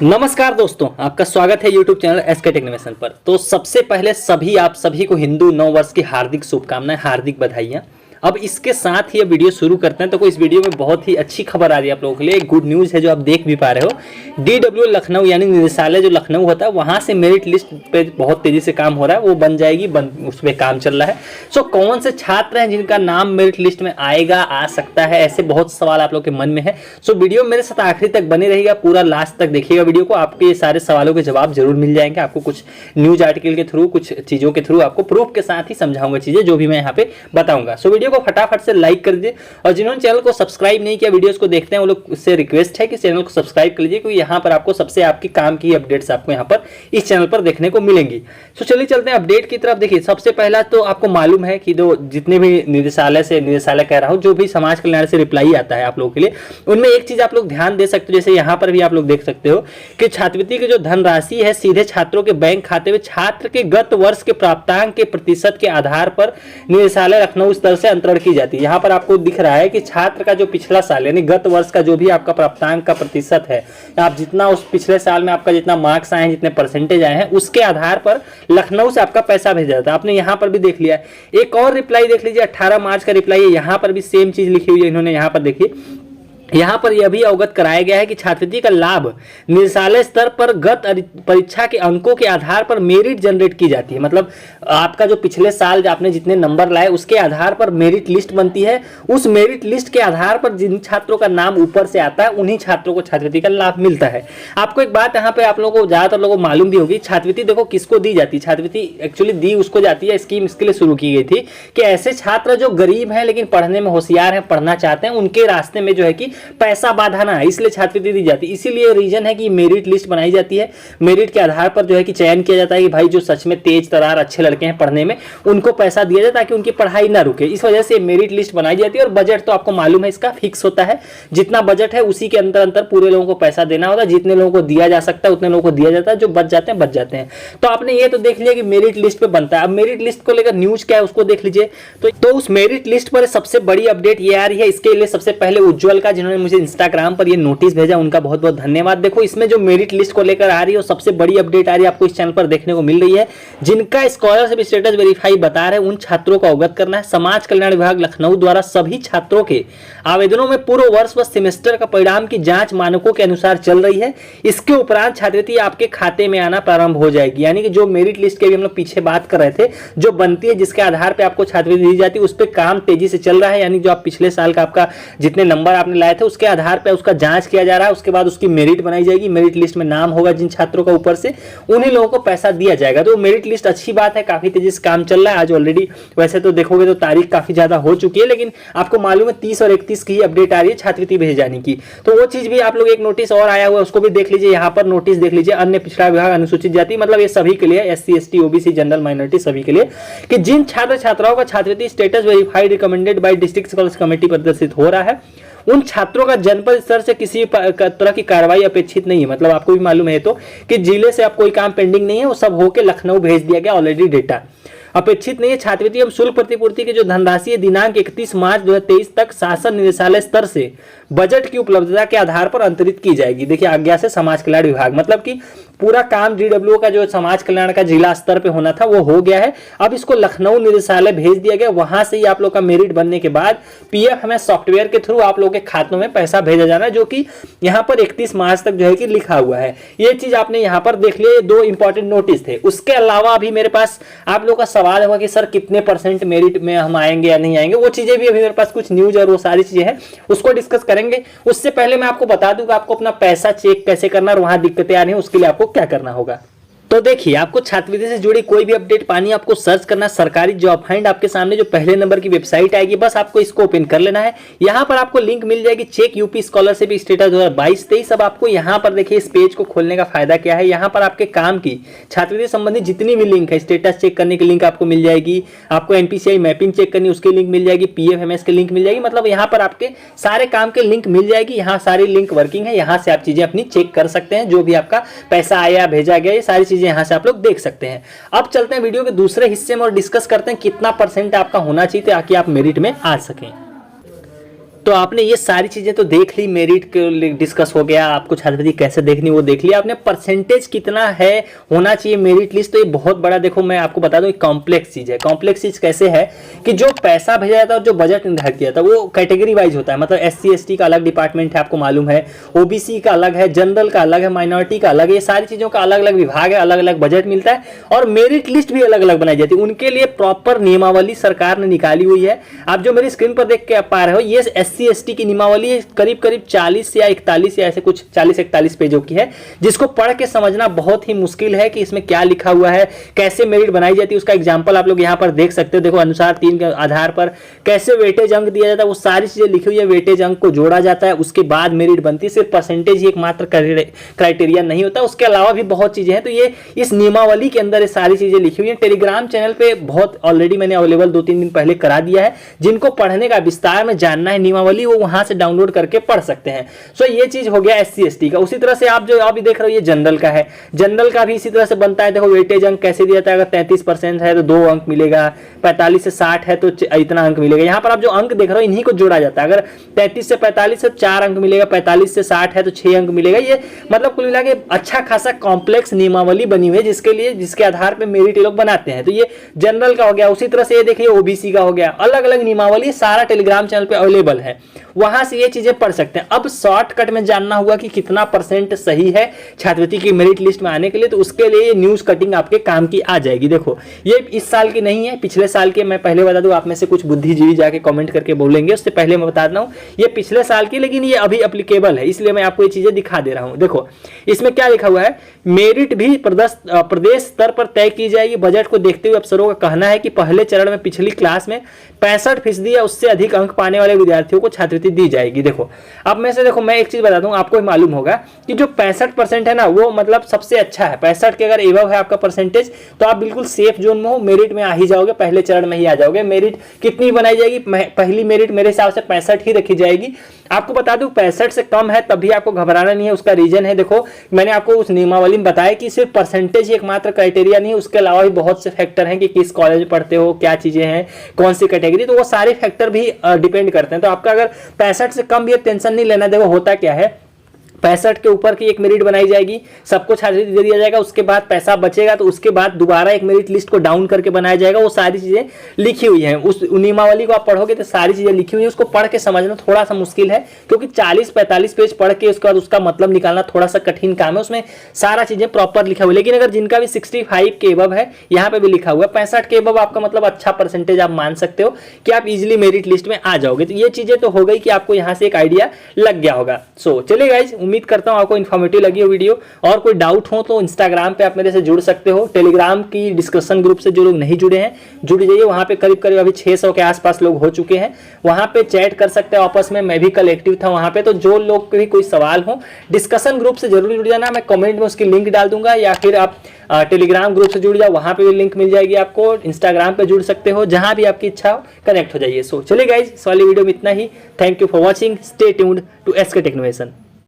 नमस्कार दोस्तों, आपका स्वागत है यूट्यूब चैनल एसके टेक्निमेशन पर। तो सबसे पहले आप सभी को हिंदू नव वर्ष की हार्दिक शुभकामनाएं, हार्दिक बधाइयां। अब इसके साथ ही ये वीडियो शुरू करते हैं। तो इस वीडियो में बहुत ही अच्छी खबर आ रही है आप लोगों के लिए, एक गुड न्यूज़ है जो आप देख भी पा रहे हो। डीडब्ल्यू लखनऊ यानी निदेशालय जो लखनऊ होता है वहाँ से मेरिट लिस्ट पे बहुत तेजी से काम हो रहा है, वो बन जाएगी, उस पर काम चल रहा है। सो कौन से छात्र हैं जिनका नाम मेरिट लिस्ट में आएगा, आ सकता है, ऐसे बहुत सवाल आप लोग के मन में है। सो वीडियो मेरे साथ आखिरी तक बने रहिएगा, पूरा लास्ट तक देखिएगा वीडियो को, आपके ये सारे सवालों के जवाब जरूर मिल जाएंगे। आपको कुछ न्यूज आर्टिकल के थ्रू, कुछ चीज़ों के थ्रू आपको प्रूफ के साथ ही समझाऊंगा चीज़ें जो भी मैं यहाँ पे बताऊंगा। सो वीडियो को फटाफट से लाइक कर दीजिए, और जिन्होंने चैनल को सब्सक्राइब नहीं किया, वीडियोस को देखते हैं, वो लोग से रिक्वेस्ट है कि चैनल को सब्सक्राइब कर लीजिए, क्योंकि यहाँ पर आपको सबसे आपकी काम की अपडेट्स आपको यहाँ पर इस चैनल पर देखने को मिलेंगी। तो चलिए चलते हैं अपडेट की तरफ। देखिए, सबसे पहला तो आपको मालूम है कि जितने भी निदेशालय कह रहा हूँ, जो भी समाज कल्याण से रिप्लाई आता है आप लोगों के लिए, उनमें एक चीज आप लोग ध्यान दे सकते हो। जैसे यहाँ पर भी आप लोग देख सकते हो कि छात्रवृत्ति की जो धनराशि है सीधे छात्रों के बैंक खाते में छात्र के गत वर्ष के प्राप्तांक के प्रतिशत के आधार पर निदेशालय लखनऊ स्तर से अंतरण की जाती है। यहाँ पर आपको दिख रहा है कि छात्र का जो पिछला साल यानी गत वर्ष का जो भी आपका प्राप्तांक का प्रतिशत है, आप जितना उस पिछले साल में आपका जितना मार्क्स आए हैं, जितने परसेंटेज आए हैं, उसके आधार पर लखनऊ से आपका पैसा भेजा जाता है। आपने यहाँ पर भी देख लिया। एक और रिप्लाई देख लीजिए, 18 मार्च का रिप्लाई है। यहाँ पर भी सेम चीज लिखी हुई है इन्होंने। यहाँ पर देखिए, यहाँ पर यह भी अवगत कराया गया है कि छात्रवृत्ति का लाभ निदेशालय स्तर पर गत परीक्षा के अंकों के आधार पर मेरिट जनरेट की जाती है। मतलब आपका जो पिछले साल आपने जितने नंबर लाए उसके आधार पर मेरिट लिस्ट बनती है। उस मेरिट लिस्ट के आधार पर जिन छात्रों का नाम ऊपर से आता है उन्हीं छात्रों को छात्रवृत्ति का लाभ मिलता है। आपको एक बात यहाँ पे आप लोगों को, ज्यादातर लोगों को मालूम भी होगी, छात्रवृत्ति देखो किसको दी जाती है। छात्रवृत्ति एक्चुअली दी उसको जाती है, स्कीम इसके लिए शुरू की गई थी कि ऐसे छात्र जो गरीब हैं लेकिन पढ़ने में होशियार हैं, पढ़ना चाहते हैं, उनके रास्ते में जो है कि पैसा बाधा ना है, इसलिए छात्रवृत्ति दी जाती है। इसीलिए रीजन है कि मेरिट लिस्ट बनाई जाती है। मेरिट के आधार पर जो है कि चयन किया जाता है कि भाई जो सच में तेज तरार अच्छे लड़के हैं पढ़ने में, उनको पैसा दिया जाए ताकि उनकी पढ़ाई ना रुके। इस वजह से मेरिट लिस्ट बनाई जाती है। और बजट तो आपको मालूम है इसका फिक्स होता है, जितना बजट है उसी के अंतर अंतर पूरे लोगों को पैसा देना होता है। जितने लोगों को दिया जा सकता है उतने लोगों को दिया जाता है, जो बच जाते हैं बच जाते हैं। तो आपने ये तो देख लिया कि मेरिट लिस्ट पे बनता है। अब मेरिट लिस्ट को लेकर न्यूज क्या है उसको देख लीजिए। तो उस मेरिट लिस्ट पर सबसे बड़ी अपडेट ये आ रही है। इसके लिए सबसे पहले उज्ज्वल का, जिन्होंने मुझे इंस्टाग्राम पर ये नोटिस भेजा, उनका बहुत बहुत धन्यवाद। देखो, इसमें जो मेरिट लिस्ट को लेकर आ रही है वो सबसे बड़ी अपडेट आ रही है, आपको इस चैनल पर देखने को मिल रही है। जिनका स्कॉलरशिप स्टेटस वेरीफाई बता रहे हैं उन छात्रों को अवगत करना है। समाज कल्याण विभाग लखनऊ द्वारा सभी छात्रों के आवेदनों में पूर्व वर्ष व सेमेस्टर का परिणाम की जांच मानकों के अनुसार चल रही है। इसके उपरांत छात्रवृत्ति आपके खाते में आना प्रारंभ हो जाएगी। यानी कि जो मेरिट लिस्ट के भी हम लोग पीछे बात कर रहे थे, जो बनती है जिसके आधार पर आपको छात्रवृत्ति दी जाती है, उस पर काम तेजी से चल रहा है। यानी जो आप पिछले साल का आपका जितने नंबर आपने लाए थे उसके आधार पर उसका जांच किया जा रहा है। उसके बाद उसकी मेरिट बनाई जाएगी। मेरिट लिस्ट में नाम होगा जिन छात्रों का, ऊपर से उन्हीं लोगों को पैसा दिया जाएगा। तो मेरिट लिस्ट अच्छी बात है, काफी तेजी से काम चल रहा है। आज ऑलरेडी वैसे तो देखोगे तो तारीख काफी ज्यादा हो चुकी है, लेकिन आपको मालूम है 30 और 31 की अपडेट आ रही है छात्रवृत्ति भेजे जाने की। तो वो चीज भी आप लोग, एक नोटिस और आया हुआ है उसको भी देख लीजिए। यहाँ पर नोटिस देख लीजिए, अन्य पिछड़ा विभाग अनुसूचित जाति, मतलब ये सभी के लिए, SC ST OBC general minority सभी के लिए, कि जिन छात्र छात्राओं का छात्रवृत्ति status verified recommended by district scholars committee प्रदर्शित हो रहा है, उन छात्रों का जनपद स्तर से किसी तरह की कार्रवाई अपेक्षित नहीं है। मतलब आपको भी मालूम है तो कि जिले से अब कोई काम पेंडिंग नहीं है, वो सब होके लखनऊ भेज दिया गया, ऑलरेडी डेटा अपेक्षित नहीं है। छात्रवृत्ति एवं शुल्क प्रतिपूर्ति की जो धनराशि है दिनांक 31 मार्च 2023 तक शासन निदेशालय स्तर से बजट की उपलब्धता के आधार पर अंतरित की जाएगी। देखिए, आज्ञा से समाज कल्याण विभाग, मतलब कि पूरा काम DW का जो समाज कल्याण का जिला स्तर पे होना था वो हो गया है। अब इसको लखनऊ निदेशालय भेज दिया गया। वहां से ही आप लोग का मेरिट बनने के बाद PFMS सॉफ्टवेयर के थ्रू आप लोगों के खातों में पैसा भेजा जाना है, जो कि यहाँ पर 31 मार्च तक जो है कि लिखा हुआ है। ये चीज आपने यहाँ पर देख लिया। ये 2 इंपॉर्टेंट नोटिस थे। उसके अलावा अभी मेरे पास आप लोग का सवाल होगा कि सर कितने % मेरिट में हम आएंगे या नहीं आएंगे। वो चीजें भी अभी मेरे पास कुछ न्यूज और वो सारी चीजें हैं, उसको डिस्कस करेंगे। उससे पहले मैं आपको बता दूं कि आपको अपना पैसा चेक कैसे करना और वहां दिक्कतें आ रही हैं उसके लिए आपको क्या करना होगा। तो देखिए, आपको छात्रवृत्ति से जुड़ी कोई भी अपडेट पानी है, आपको सर्च करना सरकारी जॉब फाइंड, आपके सामने जो पहले नंबर की वेबसाइट आएगी, बस आपको इसको ओपन कर लेना है। यहाँ पर आपको लिंक मिल जाएगी, चेक यूपी स्कॉलरशिप स्टेटस 2022-23। अब आपको यहाँ पर देखिए इस पेज को खोलने का फायदा क्या है। यहाँ पर आपके काम की छात्रवृत्ति संबंधी जितनी भी लिंक है, स्टेटस चेक करने की लिंक आपको मिल जाएगी, आपको NPCI मैपिंग चेक करनी उसकी लिंक मिल जाएगी, PFMS की लिंक मिल जाएगी। मतलब यहाँ पर आपके सारे काम के लिंक मिल जाएगी। यहाँ सारी लिंक वर्किंग है, यहाँ से आप चीजें अपनी चेक कर सकते हैं। जो भी आपका पैसा आया भेजा गया, ये सारी चीजें यहाँ से आप लोग देख सकते हैं। अब चलते हैं वीडियो के दूसरे हिस्से में और डिस्कस करते हैं कितना % आपका होना चाहिए ताकि आप मेरिट में आ सकें। तो आपने ये सारी चीजें तो देख ली, मेरिट डिस्कस हो गया, आपको छात्रवृत्ति कैसे देखनी वो देख लिया आपने, परसेंटेज कितना है होना चाहिए मेरिट लिस्ट, तो ये बहुत बड़ा, देखो मैं आपको बता दूं कॉम्प्लेक्स चीज है। कॉम्प्लेक्स चीज कैसे है कि जो पैसा भेजा जाता है और जो बजट निर्धारित किया जाता है वो कैटेगरी वाइज होता है, मतलब SC ST का अलग डिपार्टमेंट है आपको मालूम है, OBC का अलग है, जनरल का अलग है, माइनॉरिटी का अलग है, ये सारी चीजों का अलग अलग विभाग है, अलग अलग बजट मिलता है और मेरिट लिस्ट भी अलग अलग बनाई जाती है। उनके लिए प्रॉपर नियमावली सरकार ने निकाली हुई है। आप जो मेरी स्क्रीन पर देख के पा रहे हो ये SC ST की नियमावली करीब करीब 40 या 41 या ऐसे कुछ 40-41 पेजों की है, जिसको पढ़ के समझना बहुत ही मुश्किल है कि इसमें क्या लिखा हुआ है, कैसे मेरिट बनाई जाती है। उसका एग्जांपल आप लोग यहाँ पर देख सकते हो। देखो अनुसार 3 के आधार पर कैसे वेटेज अंक दिया जाता है, वो सारी चीजें लिखी हुई है। वेटेज अंक को जोड़ा जाता है, उसके बाद मेरिट बनती है। सिर्फ परसेंटेज ही एकमात्र क्राइटेरिया नहीं होता, उसके अलावा भी बहुत चीजें हैं। तो ये इस नियमावली के अंदर ये सारी चीजें लिखी हुई है। टेलीग्राम चैनल पे बहुत ऑलरेडी मैंने अवेलेबल 2-3 दिन पहले करा दिया है। जिनको पढ़ने का विस्तार में जानना है नियमावली, वो वहां से डाउनलोड करके पढ़ सकते हैं। सो ये चीज हो गया SC ST का। उसी तरह से आप जो अभी देख रहे हो ये जनरल का है, जनरल का भी इसी तरह से बनता है। देखो वेटेज अंक कैसे दिया जाता है, अगर 33% है तो 2 अंक मिलेगा, 45 से 60 है तो इतना अंक मिलेगा। यहाँ पर आप जो अंक देख रहे हो इन्हीं को जोड़ा जाता है। अगर 33 से 45 है तो 4 अंक मिलेगा, 45 से 60 है तो 6 अंक मिलेगा। ये मतलब कुल मिला के अच्छा खासा कॉम्प्लेक्स नियमावली बनी हुई है, जिसके आधार पर मेरिट लोग बनाते हैं। तो ये जनरल का हो गया। उसी तरह से ये देखिए OBC का हो गया। अलग अलग नियमावली सारा टेलीग्राम चैनल पे अवेलेबल है, वहां से ये चीजें पढ़ सकते हैं। अब शॉर्टकट में जानना हुआ कि कितना परसेंट सही है छात्रवृत्ति की मेरिट लिस्ट में आने के लिए, तो उसके लिए ये न्यूज कटिंग आपके काम की आ जाएगी। देखो ये इस साल की नहीं है, पिछले साल के। मैं पहले बता दूं, आप में से कुछ बुद्धिजीवी जाके कमेंट करके बोलेंगे, उससे पहले मैं बता रहा हूं ये पिछले साल की, लेकिन ये अभी एप्लीकेबल है, इसलिए मैं आपको ये चीजें दिखा दे रहा हूं। देखो इसमें क्या लिखा हुआ है, मेरिट भी प्रदेश स्तर पर तय की जाएगी। बजट को देखते हुए अफसरों का कहना है कि पहले चरण में पिछली क्लास में 65% या उससे अधिक अंक पाने वाले विद्यार्थियों को छात्रवृत्ति दी जाएगी। देखो अब में से देखो मैं एक चीज बता दूं, आपको मालूम होगा कि जो 65% है ना, वो मतलब सबसे अच्छा है। 65 के अगर एबव है आपका परसेंटेज तो आप बिल्कुल सेफ जोन में हो, मेरिट में आ ही जाओगे, पहले चरण में ही आ जाओगे। मेरिट कितनी बनाई जाएगी, पहली मेरिट मेरे हिसाब से 65 ही रखी जाएगी। आपको बता दूं 65 से कम है तब भी आपको घबराना नहीं है। उसका रीजन है, देखो मैंने आपको उस नियमावली में बताया कि सिर्फ परसेंटेज ही एकमात्र क्राइटेरिया नहीं, उसके अलावा भी बहुत से फैक्टर हैं कि किस कॉलेज में पढ़ते हो, क्या चीजें हैं, कौन सी कैटेगरी, तो वो सारे फैक्टर भी डिपेंड करते हैं। तो आपका अगर 65 से कम भी है, टेंशन नहीं लेना। देखो होता क्या है, 65 के ऊपर की एक मेरिट बनाई जाएगी, सबको छात्रवृत्ति दे दिया जाएगा, उसके बाद पैसा बचेगा तो उसके बाद दोबारा एक मेरिट लिस्ट को डाउन करके बनाया जाएगा। वो सारी चीजें लिखी हुई हैं, उस नियमावली को आप पढ़ोगे तो सारी चीजें लिखी हुई है। उसको पढ़ के समझना थोड़ा सा मुश्किल है, क्योंकि 40-45 पेज पढ़ के उसके बाद उसका मतलब निकालना थोड़ा सा कठिन काम है। उसमें सारा चीजें प्रॉपर लिखा हुआ है। लेकिन अगर जिनका भी 65 के एबव है, यहाँ पे भी लिखा हुआ है 65 के एबव, आपका मतलब अच्छा परसेंटेज आप मान सकते हो कि आप इजिली मेरिट लिस्ट में आ जाओगे। तो ये चीजें तो हो गई कि आपको यहाँ से एक आइडिया लग गया होगा। सो चलिए गाइज, उम्मीद करता हूं आपको इन्फॉर्मेटिव लगी हो वीडियो। और कोई डाउट हो तो इंस्टाग्राम पे आप मेरे से जुड़ सकते हो। टेलीग्राम की डिस्कशन ग्रुप से जो लोग नहीं जुड़े हैं जुड़ जाइए, वहां पे करीब करीब अभी 600 के आसपास लोग हो चुके हैं। वहां पे चैट कर सकते हैं आपस में, मैं भी कल एक्टिव था वहां पे। तो जो लोग के भी कोई सवाल हो डिस्कशन ग्रुप से जरूर जुड़ जाना, मैं कमेंट में उसकी लिंक डाल दूंगा, या फिर आप टेलीग्राम ग्रुप से जुड़ जाओ, वहां पे भी लिंक मिल जाएगी आपको। इंस्टाग्राम पे जुड़ सकते हो, जहां भी आपकी इच्छा हो कनेक्ट हो जाइए। सो चलिए गाइज, इस वाली वीडियो में इतना ही। Thank you for watching, stay tuned to SK टेक्नोवेशन।